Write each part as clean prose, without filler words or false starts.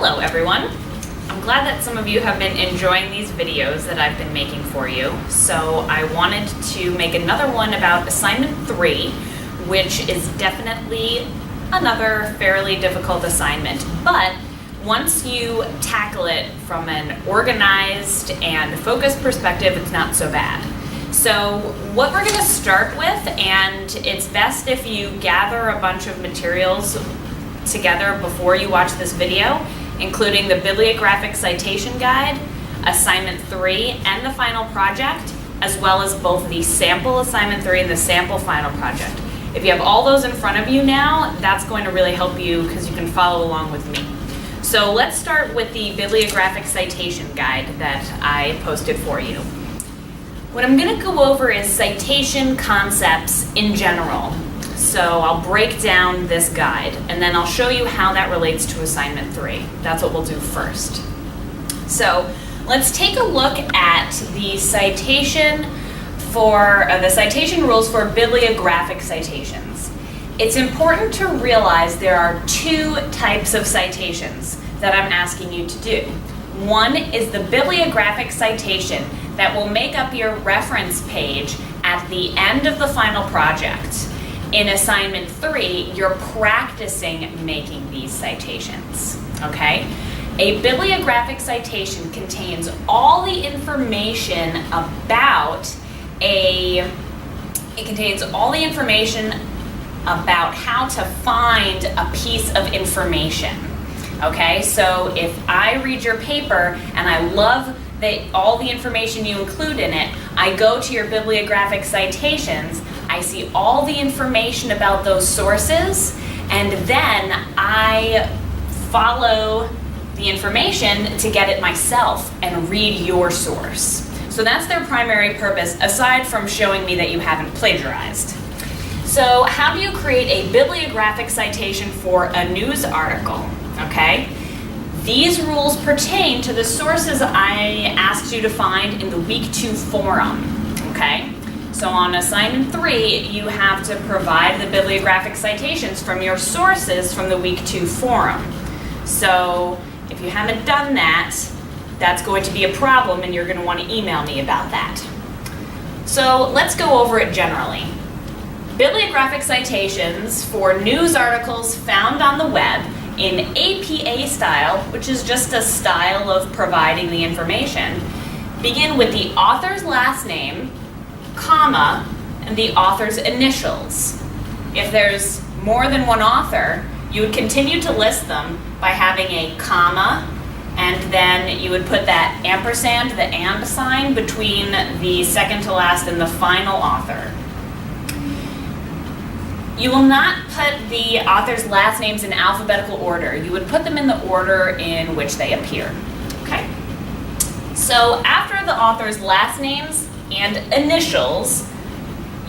Hello everyone. I'm glad that some of you have been enjoying these videos that I've been making for you. So I wanted to make another one about assignment 3, which is definitely another fairly difficult assignment. But once you tackle it from an organized and focused perspective, it's not so bad. So what we're going to start with, and it's best if you gather a bunch of materials together before you watch this video, including the bibliographic citation guide, assignment 3, and the final project, as well as both the sample assignment 3 and the sample final project. If you have all those in front of you now, that's going to really help you because you can follow along with me. So let's start with the bibliographic citation guide that I posted for you. What I'm going to go over is citation concepts in general. So I'll break down this guide, and then I'll show you how that relates to assignment 3. That's what we'll do first. So let's take a look at the citation rules for bibliographic citations. It's important to realize there are two types of citations that I'm asking you to do. One is the bibliographic citation that will make up your reference page at the end of the final project. In assignment 3, you're practicing making these citations, okay? A bibliographic citation contains all the information about how to find a piece of information, okay? So if I read your paper and I love all the information you include in it, I go to your bibliographic citations, I see all the information about those sources, and then I follow the information to get it myself and read your source. So that's their primary purpose, aside from showing me that you haven't plagiarized. So how do you create a bibliographic citation for a news article, okay? These rules pertain to the sources I asked you to find in the Week 2 forum, okay? So on assignment 3, you have to provide the bibliographic citations from your sources from the Week 2 forum. So if you haven't done that, that's going to be a problem and you're going to want to email me about that. So let's go over it generally. Bibliographic citations for news articles found on the web in APA style, which is just a style of providing the information, begin with the author's last name, comma, and the author's initials. If there's more than one author, you would continue to list them by having a comma, and then you would put that ampersand, the and sign, between the second to last and the final author. You will not put the author's last names in alphabetical order. You would put them in the order in which they appear. Okay? So after the author's last names and initials,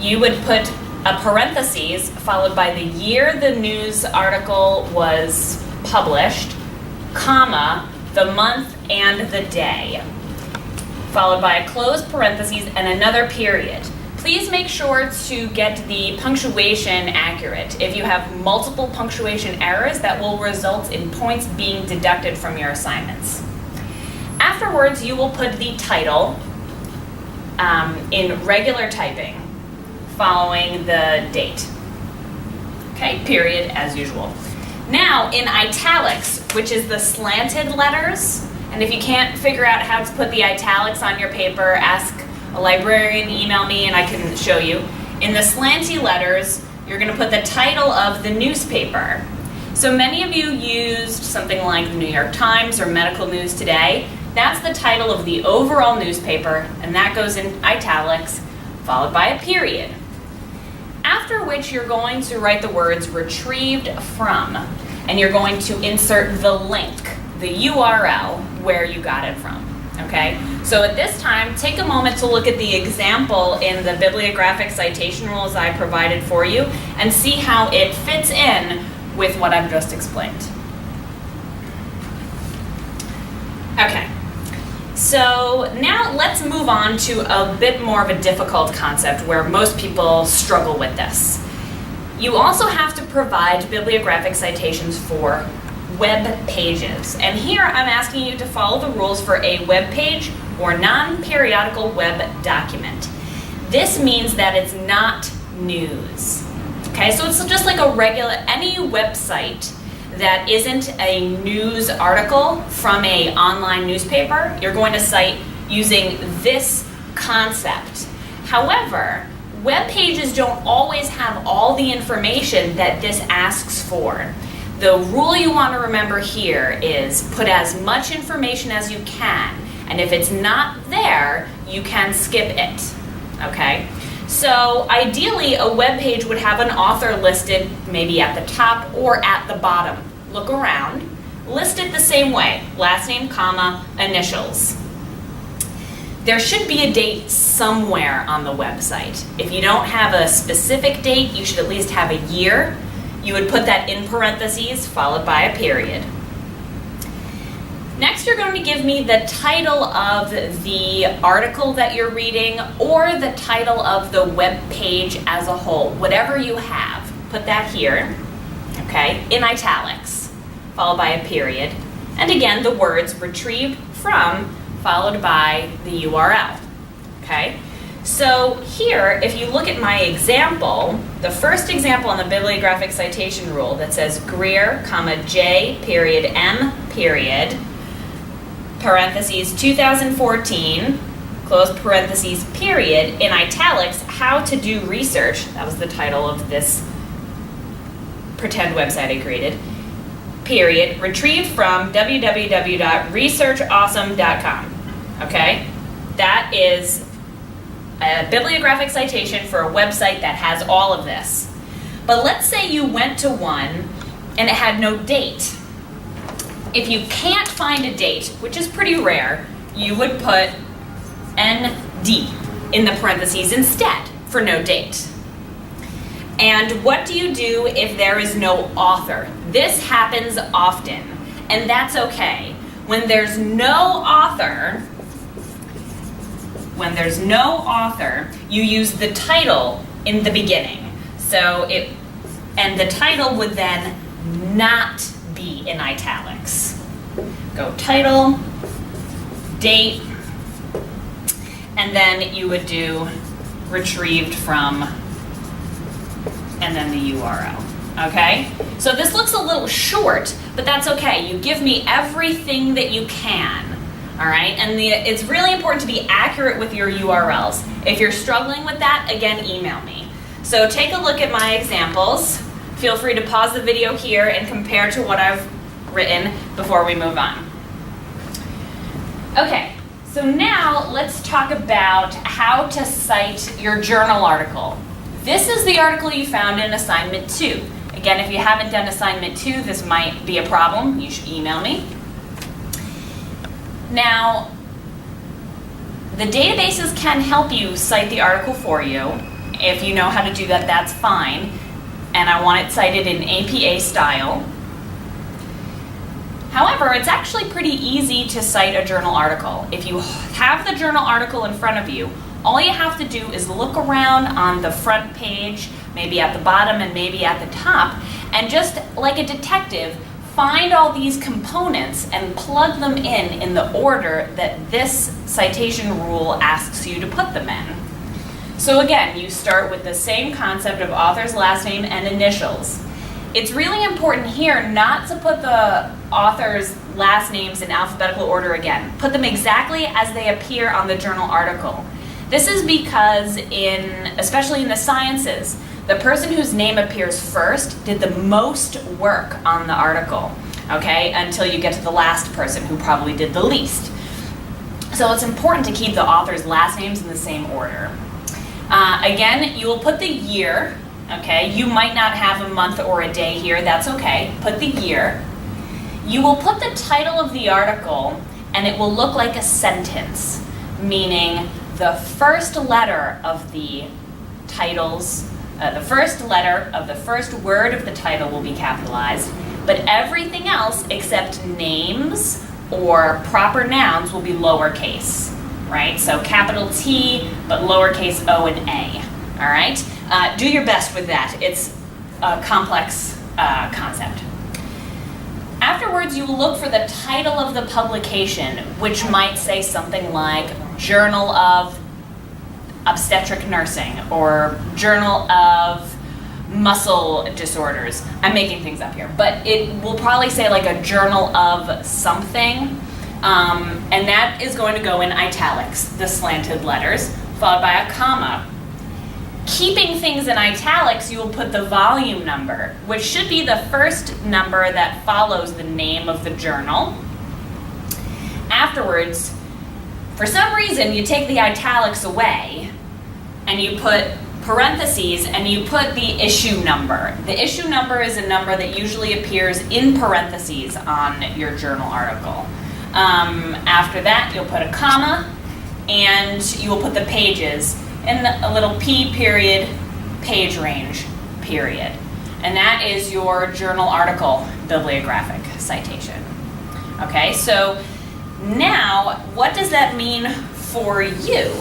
you would put a parentheses followed by the year the news article was published, comma, the month and the day, followed by a closed parentheses and another period. Please make sure to get the punctuation accurate. If you have multiple punctuation errors, that will result in points being deducted from your assignments. Afterwards, you will put the title in regular typing following the date. Okay, period, as usual. Now, in italics, which is the slanted letters, and if you can't figure out how to put the italics on your paper, ask a librarian, email me, and I can show you. In the slanty letters, you're going to put the title of the newspaper. So many of you used something like the New York Times or Medical News Today. That's the title of the overall newspaper, and that goes in italics, followed by a period. After which you're going to write the words retrieved from, and you're going to insert the link, the URL, where you got it from. Okay, so at this time, take a moment to look at the example in the bibliographic citation rules I provided for you and see how it fits in with what I've just explained. Okay, so now let's move on to a bit more of a difficult concept where most people struggle with this. You also have to provide bibliographic citations for web pages. And here I'm asking you to follow the rules for a web page or non-periodical web document. This means that it's not news. Okay, so it's just like a regular, any website that isn't a news article from an online newspaper, you're going to cite using this concept. However, web pages don't always have all the information that this asks for. The rule you want to remember here is put as much information as you can, and if it's not there, you can skip it, okay? So ideally, a web page would have an author listed maybe at the top or at the bottom. Look around, list it the same way, last name, comma, initials. There should be a date somewhere on the website. If you don't have a specific date, you should at least have a year. You would put that in parentheses, followed by a period. Next, you're going to give me the title of the article that you're reading or the title of the web page as a whole, whatever you have. Put that here, okay, in italics, followed by a period. And again, the words retrieved from, followed by the URL, okay? So here, if you look at my example, the first example on the bibliographic citation rule that says Greer, comma, J, period, M, period, parentheses 2014, close parentheses, period, in italics, how to do research. That was the title of this pretend website I created. Period, retrieved from www.researchawesome.com. Okay? That is a bibliographic citation for a website that has all of this. But let's say you went to one and it had no date. If you can't find a date, which is pretty rare, you would put ND in the parentheses instead for no date. And what do you do if there is no author? This happens often, and that's okay. When there's no author, you use the title in the beginning. And the title would then not be in italics. Go title, date, and then you would do retrieved from, and then the URL, okay? So this looks a little short, but that's okay. You give me everything that you can, all right? And it's really important to be accurate with your URLs. If you're struggling with that, again, email me. So take a look at my examples. Feel free to pause the video here and compare to what I've written before we move on. Okay, so now let's talk about how to cite your journal article. This is the article you found in assignment 2. Again, if you haven't done assignment 2, this might be a problem. You should email me. Now, the databases can help you cite the article for you. If you know how to do that, that's fine. And I want it cited in APA style. However, it's actually pretty easy to cite a journal article. If you have the journal article in front of you, all you have to do is look around on the front page, maybe at the bottom and maybe at the top, and just like a detective, find all these components and plug them in the order that this citation rule asks you to put them in. So again, you start with the same concept of author's last name and initials. It's really important here not to put the author's last names in alphabetical order again. Put them exactly as they appear on the journal article. This is because especially in the sciences, the person whose name appears first did the most work on the article, okay, until you get to the last person who probably did the least. So it's important to keep the author's last names in the same order. Again, you will put the year, okay? You might not have a month or a day here, that's okay. Put the year. You will put the title of the article and it will look like a sentence, meaning the first letter of the titles, the first letter of the first word of the title will be capitalized, but everything else except names or proper nouns will be lowercase, right? So capital T, but lowercase o and a, all right? Do your best with that. It's a complex concept. After Afterwards, you will look for the title of the publication, which might say something like Journal of Obstetric Nursing or Journal of Muscle Disorders. I'm making things up here, but it will probably say like a Journal of something, and that is going to go in italics, the slanted letters, followed by a comma. Keeping things in italics, you will put the volume number, which should be the first number that follows the name of the journal. Afterwards, for some reason, you take the italics away and you put parentheses and you put the issue number. The issue number is a number that usually appears in parentheses on your journal article. After that, you'll put a comma and you will put the pages in a little P period, page range period. And that is your journal article bibliographic citation. Okay, so now what does that mean for you?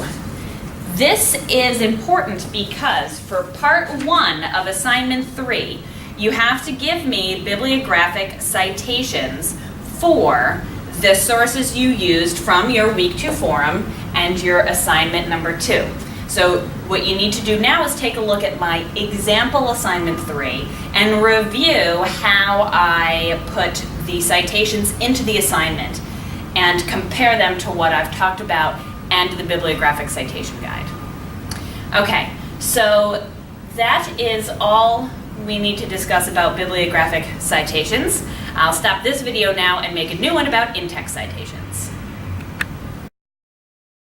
This is important because for part 1 of assignment 3, you have to give me bibliographic citations for the sources you used from your week 2 forum and your assignment number 2. So what you need to do now is take a look at my example assignment 3 and review how I put the citations into the assignment and compare them to what I've talked about and the bibliographic citation guide. Okay, so that is all we need to discuss about bibliographic citations. I'll stop this video now and make a new one about in-text citations.